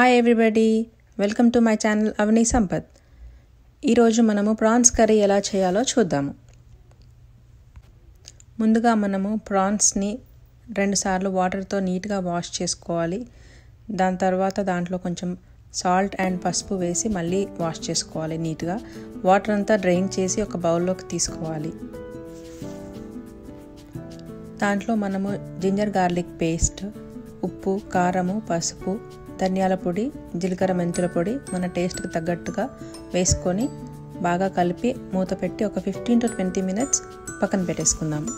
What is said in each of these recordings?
Hi everybody, welcome to my channel Avani Sampath. ఈరోజు మనము prawns curry ఎలా చేయాలో చూద్దాము. ముందుగా మనము ప్రాన్స్ని 2 సార్లు వాటర్తో నీట్గా వాష్ చేసుకోవాలి. దాని తర్వాత దాంట్లో కొంచెం సాల్ట్ అండ్ పసుపు వేసి మళ్ళీ వాష్ చేసుకోవాలి నీట్గా. వాటర్ అంతా డ్రైన్ చేసి ఒక బౌల్లోకి తీసుకోవాలి. దాంట్లో మనము జింజర్ గార్లిక్ పేస్ట్, ఉప్పు, కారము, పసుపు, ధనియాల పొడి, జీలకర్ర మెంతుల పొడి మన టేస్ట్కి తగ్గట్టుగా వేసుకొని బాగా కలిపి మూత పెట్టి ఒక 15 to 20 minutes పక్కన పెట్టేసుకుందాము.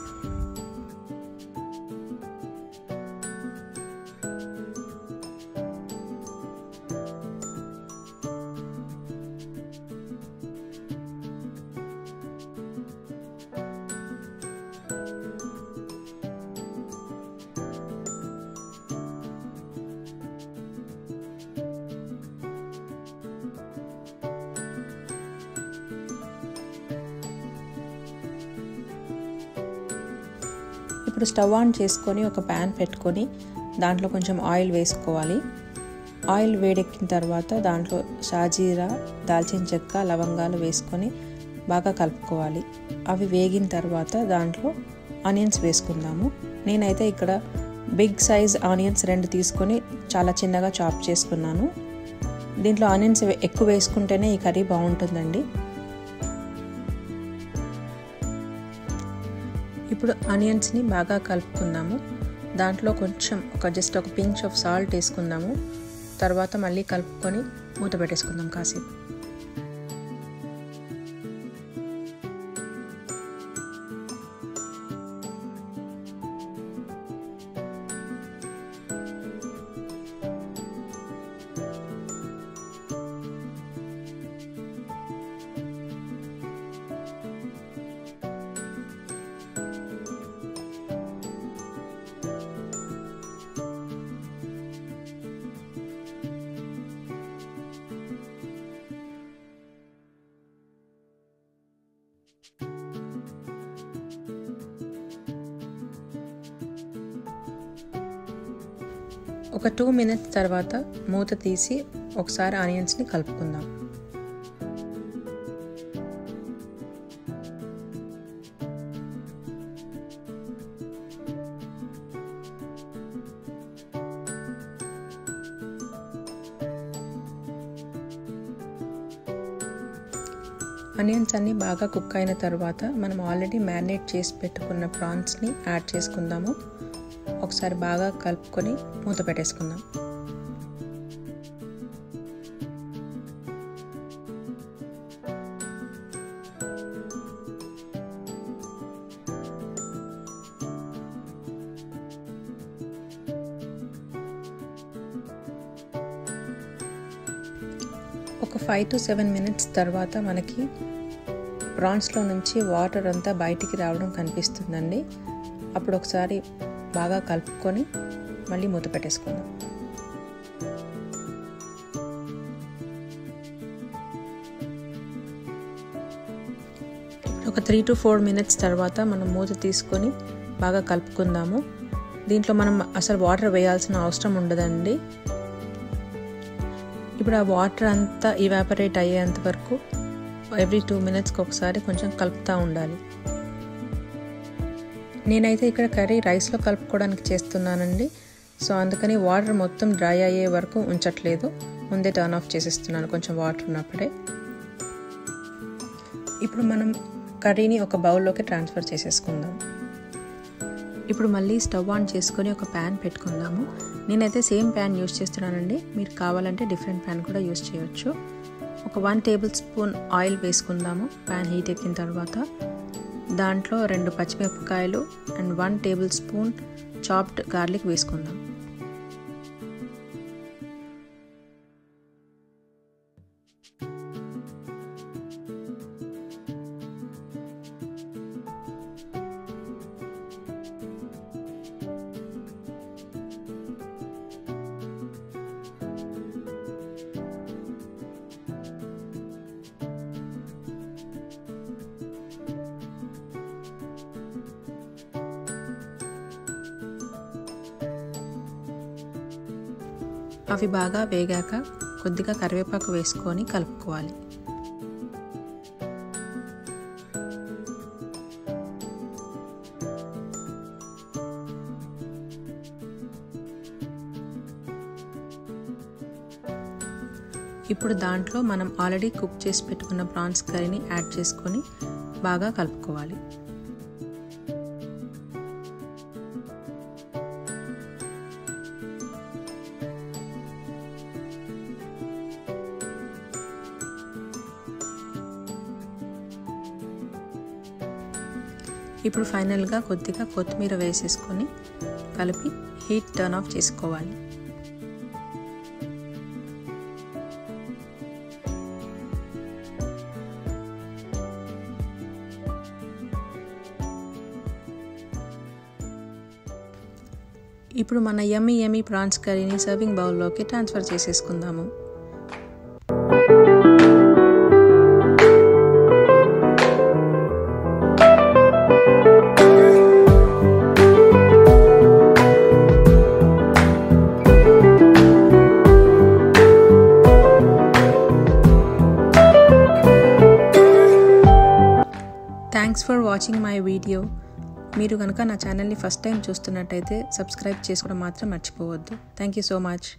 ఇప్పుడు స్టవ్ ఆన్ చేసుకొని ఒక ప్యాన్ పెట్టుకొని దాంట్లో కొంచెం ఆయిల్ వేసుకోవాలి. ఆయిల్ వేడెక్కిన తర్వాత దాంట్లో షాజీరా, దాల్చిన చెక్క, లవంగాలు వేసుకొని బాగా కలుపుకోవాలి. అవి వేగిన తర్వాత దాంట్లో ఆనియన్స్ వేసుకుందాము. నేనైతే ఇక్కడ బిగ్ సైజ్ ఆనియన్స్ 2 తీసుకొని చాలా చిన్నగా చాప్ చేసుకున్నాను. దీంట్లో ఆనియన్స్ ఎక్కువ వేసుకుంటేనే ఈ కర్రీ బాగుంటుందండి. ఇప్పుడు ఆనియన్స్ని బాగా కలుపుకుందాము. దాంట్లో కొంచెం జస్ట్ ఒక పించ్ ఆఫ్ సాల్ట్ వేసుకుందాము. తర్వాత మళ్ళీ కలుపుకొని మూత పెట్టేసుకుందాం కాసేపు. ఒక 2 minutes తర్వాత మూత తీసి ఒకసారి ఆనియన్స్ని కలుపుకుందాం. ఆనియన్స్ అన్నీ బాగా కుక్ అయిన తర్వాత మనం ఆల్రెడీ మ్యారినేట్ చేసి పెట్టుకున్న ప్రాన్స్ని యాడ్ చేసుకుందాము. ఒకసారి బాగా కలుపుకొని మూత పెట్టేసుకుందాం. ఒక 5 to 7 minutes తర్వాత మనకి ప్రాన్స్లో నుంచి వాటర్ అంతా బయటికి రావడం కనిపిస్తుందండి. అప్పుడు ఒకసారి బాగా కలుపుకొని మళ్ళీ మూత పెట్టేసుకుందాం. ఒక 3 to 4 minutes తర్వాత మనం మూత తీసుకొని బాగా కలుపుకుందాము. దీంట్లో మనం అసలు వాటర్ వేయాల్సిన అవసరం ఉండదండి. ఇప్పుడు ఆ వాటర్ అంతా ఇవాపరేట్ అయ్యేంత వరకు ఎవ్రీ 2 minutesకి ఒకసారి కొంచెం కలుపుతూ ఉండాలి. నేనైతే ఇక్కడ కర్రీ రైస్లో కలుపుకోవడానికి చేస్తున్నానండి. సో అందుకని వాటర్ మొత్తం డ్రై అయ్యే వరకు ఉంచట్లేదు, ముందే టర్న్ ఆఫ్ చేసేస్తున్నాను కొంచెం వాటర్ ఉన్నప్పుడే. ఇప్పుడు మనం కర్రీని ఒక బౌల్లోకి ట్రాన్స్ఫర్ చేసేసుకుందాం. ఇప్పుడు మళ్ళీ స్టవ్ ఆన్ చేసుకొని ఒక ప్యాన్ పెట్టుకుందాము. నేనైతే సేమ్ ప్యాన్ యూస్ చేస్తున్నానండి. మీరు కావాలంటే డిఫరెంట్ ప్యాన్ కూడా యూస్ చేయొచ్చు. ఒక 1 tablespoon ఆయిల్ వేసుకుందాము. ప్యాన్ హీట్ ఎక్కిన తర్వాత దాంట్లో 2 పచ్చిమిరపకాయలు అండ్ 1 tablespoon చాప్డ్ గార్లిక్ వేసుకుందాం. అవి బాగా వేగాక కొద్దిగా కరివేపాకు వేసుకొని కలుపుకోవాలి. ఇప్పుడు దాంట్లో మనం ఆల్రెడీ కుక్ చేసి పెట్టుకున్న ప్రాన్స్ కర్రీని యాడ్ చేసుకొని బాగా కలుపుకోవాలి. ఇప్పుడు ఫైనల్గా కొద్దిగా కొత్తిమీర వేసేసుకొని కలిపి హీట్ టర్న్ ఆఫ్ చేసుకోవాలి. ఇప్పుడు మన యమ్మీ ప్రాన్స్ కర్రీని సర్వింగ్ బౌల్లోకి ట్రాన్స్ఫర్ చేసేసుకుందాము. Thanks for watching my video. మీరు కనుక నా ఛానల్ని ఫస్ట్ టైం చూస్తున్నట్టయితే సబ్స్క్రైబ్ చేసుకోవడం మాత్రం మర్చిపోవద్దు. Thank you so much.